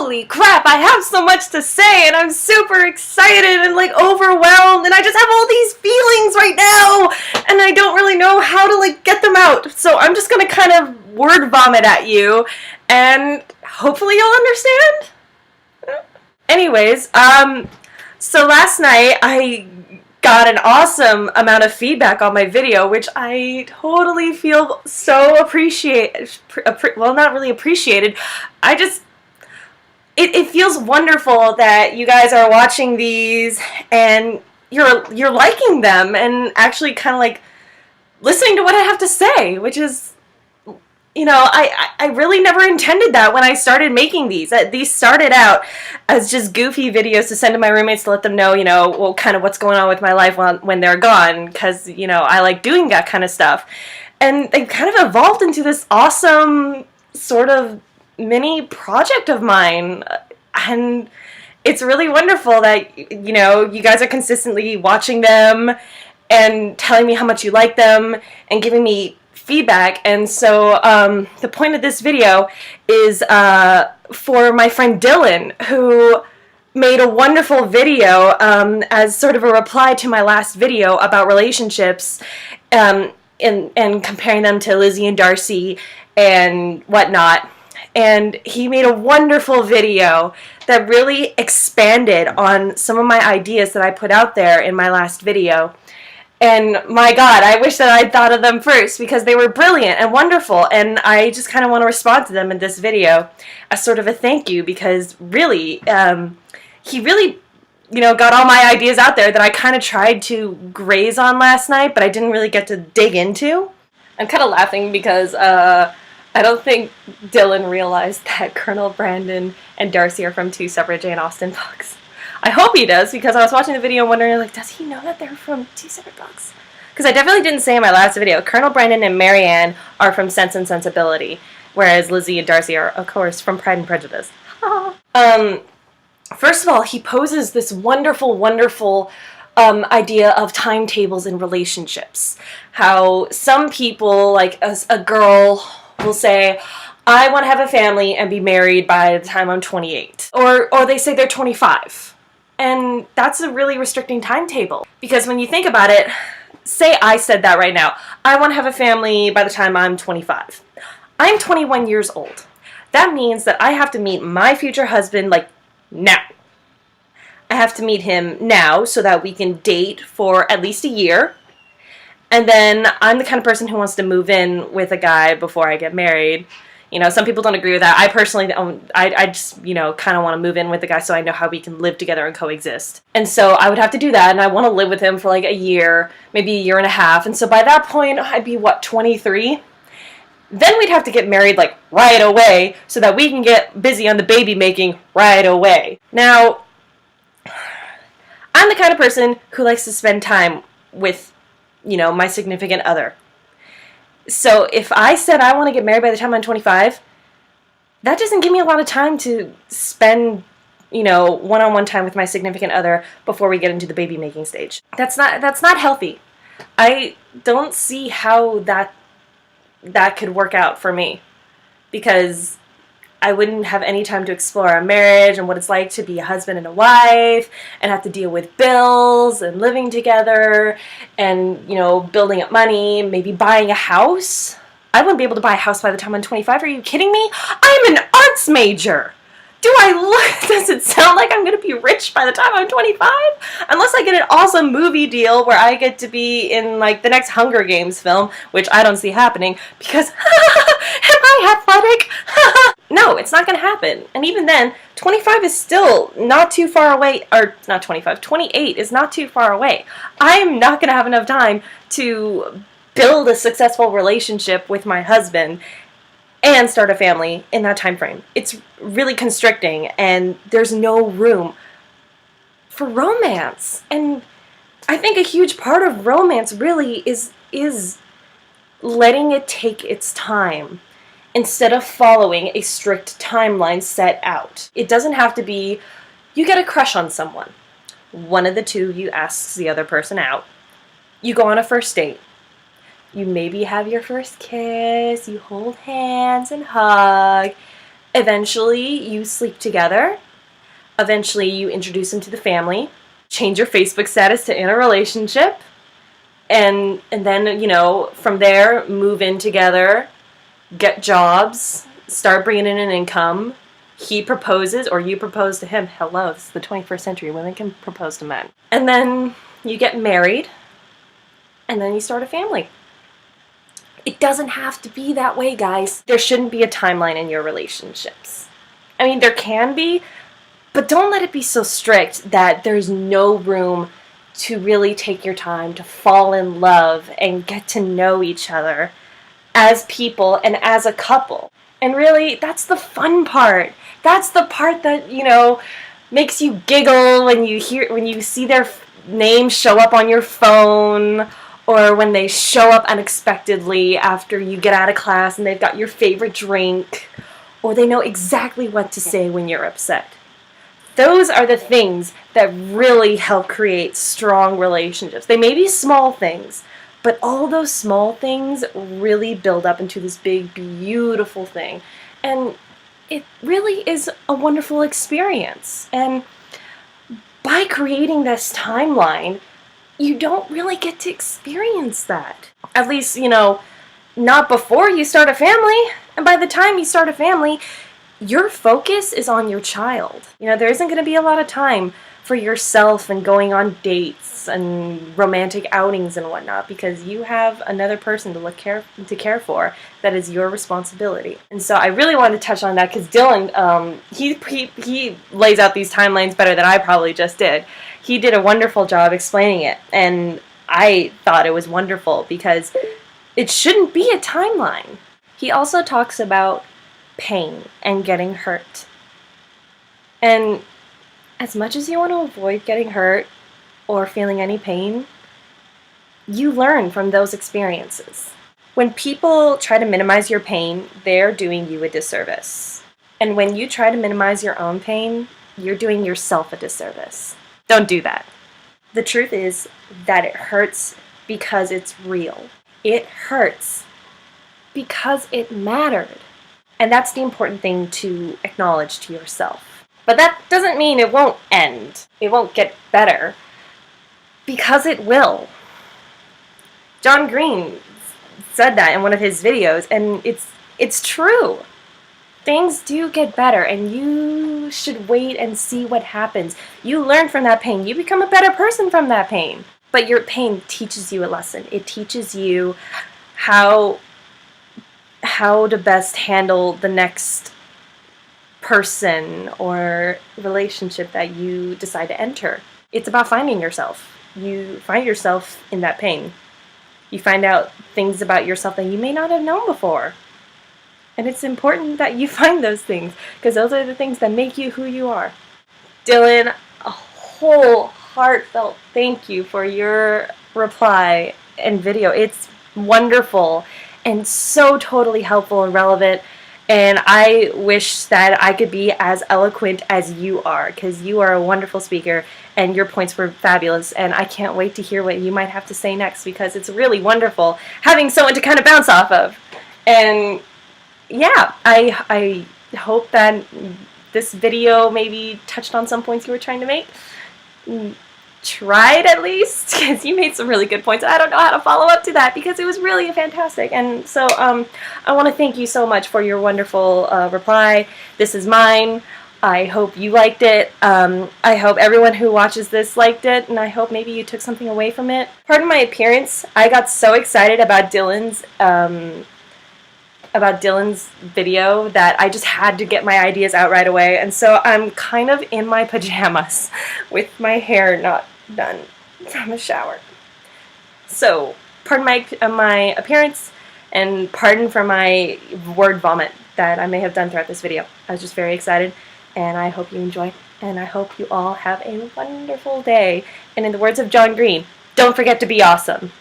holy crap, I have so much to say, and I'm super excited and like overwhelmed, and I just have all these feelings right now, and I don't really know how to like get them out. So I'm just gonna kind of word vomit at you, and hopefully you'll understand. Anyways, so last night I got an awesome amount of feedback on my video, which I totally feel so well, not really appreciated. It feels wonderful that you guys are watching these and you're liking them and actually kind of like listening to what I have to say, which is, you know, I really never intended that when I started making these. These started out as just goofy videos to send to my roommates to let them know, you know, well, kind of what's going on with my life when they're gone, because, you know, I like doing that kind of stuff. And they kind of evolved into this awesome sort of mini project of mine. And it's really wonderful that, you know, you guys are consistently watching them and telling me how much you like them and giving me feedback. And so the point of this video is for my friend Dylan, who made a wonderful video as sort of a reply to my last video about relationships and comparing them to Lizzie and Darcy and whatnot. And he made a wonderful video that really expanded on some of my ideas that I put out there in my last video. And my God, I wish that I'd thought of them first, because they were brilliant and wonderful, and I just kind of want to respond to them in this video as sort of a thank you, because really, he really, you know, got all my ideas out there that I kind of tried to graze on last night, but I didn't really get to dig into. I'm kind of laughing because I don't think Dylan realized that Colonel Brandon and Darcy are from two separate Jane Austen books. I hope he does, because I was watching the video and wondering, like, does he know that they're from two separate books? Because I definitely didn't say in my last video, Colonel Brandon and Marianne are from Sense and Sensibility, whereas Lizzie and Darcy are, of course, from Pride and Prejudice. First of all, he poses this wonderful, wonderful idea of timetables in relationships. How some people, like a girl, will say, I want to have a family and be married by the time I'm 28. Or they say they're 25. And that's a really restricting timetable. Because when you think about it, say I said that right now. I want to have a family by the time I'm 25. I'm 21 years old. That means that I have to meet my future husband, like, now. I have to meet him now so that we can date for at least a year. And then I'm the kind of person who wants to move in with a guy before I get married. You know, some people don't agree with that. I personally, I just, you know, kind of want to move in with the guy so I know how we can live together and coexist. And so I would have to do that, and I want to live with him for like a year, maybe a year and a half. And so by that point, I'd be, what, 23? Then we'd have to get married, like, right away so that we can get busy on the baby making right away. Now, I'm the kind of person who likes to spend time with, you know, my significant other. So if I said I want to get married by the time I'm 25, that doesn't give me a lot of time to spend, you know, one-on-one time with my significant other before we get into the baby making stage. That's not healthy. I don't see how that could work out for me, because I wouldn't have any time to explore our marriage and what it's like to be a husband and a wife and have to deal with bills and living together and, you know, building up money, maybe buying a house. I wouldn't be able to buy a house by the time I'm 25. Are you kidding me? I'm an arts major. Does it sound like I'm going to be rich by the time I'm 25? Unless I get an awesome movie deal where I get to be in, like, the next Hunger Games film, which I don't see happening, because, am I athletic? No, it's not going to happen. And even then, 25 is still not too far away, or not 25, 28 is not too far away. I'm not going to have enough time to build a successful relationship with my husband and start a family in that time frame. It's really constricting, and there's no room for romance. And I think a huge part of romance really is letting it take its time instead of following a strict timeline set out. It doesn't have to be, you get a crush on someone. One of the two, you asks the other person out. You go on a first date. You maybe have your first kiss, you hold hands and hug, Eventually, you sleep together. Eventually, you introduce him to the family, change your Facebook status to in a relationship, and then, you know, from there, move in together, get jobs, start bringing in an income. He proposes, or you propose to him. Hello, this is the 21st century. Women can propose to men. And then you get married, and then you start a family. It doesn't have to be that way, guys. There shouldn't be a timeline in your relationships. I mean, there can be, but don't let it be so strict that there's no room to really take your time to fall in love and get to know each other as people and as a couple. And really, that's the fun part. That's the part that, you know, makes you giggle when you see their name show up on your phone, or when they show up unexpectedly after you get out of class and they've got your favorite drink, or they know exactly what to say when you're upset. Those are the things that really help create strong relationships. They may be small things, but all those small things really build up into this big, beautiful thing. And it really is a wonderful experience. And by creating this timeline, you don't really get to experience that. At least, you know, not before you start a family. And by the time you start a family, your focus is on your child. You know, there isn't going to be a lot of time for yourself and going on dates and romantic outings and whatnot, because you have another person to care for that is your responsibility. And so I really wanted to touch on that because Dylan, he lays out these timelines better than I probably just did. He did a wonderful job explaining it, and I thought it was wonderful because it shouldn't be a timeline. He also talks about pain and getting hurt. And as much as you want to avoid getting hurt or feeling any pain, you learn from those experiences. When people try to minimize your pain, they're doing you a disservice. And when you try to minimize your own pain, you're doing yourself a disservice. Don't do that. The truth is that it hurts because it's real. It hurts because it mattered. And that's the important thing to acknowledge to yourself. But that doesn't mean it won't end. It won't get better. Because it will. John Green said that in one of his videos, and it's true. Things do get better, and you should wait and see what happens. You learn from that pain. You become a better person from that pain. But your pain teaches you a lesson. It teaches you how to best handle the next person or relationship that you decide to enter. It's about finding yourself. You find yourself in that pain. You find out things about yourself that you may not have known before. And it's important that you find those things, because those are the things that make you who you are. Dylan, a whole heartfelt thank you for your reply and video. It's wonderful and so totally helpful and relevant. And I wish that I could be as eloquent as you are, because you are a wonderful speaker and your points were fabulous. And I can't wait to hear what you might have to say next, because it's really wonderful having someone to kind of bounce off of. And yeah, I hope that this video maybe touched on some points you were trying to make. Tried at least, because you made some really good points. I don't know how to follow up to that because it was really fantastic. And so I want to thank you so much for your wonderful reply. This is mine. I hope you liked it. I hope everyone who watches this liked it, and I hope maybe you took something away from it. Pardon my appearance. I got so excited about Dylan's video that I just had to get my ideas out right away. And so I'm kind of in my pajamas with my hair not done from the shower. So pardon my appearance, and pardon for my word vomit that I may have done throughout this video. I was just very excited, and I hope you enjoy, and I hope you all have a wonderful day. And in the words of John Green, don't forget to be awesome.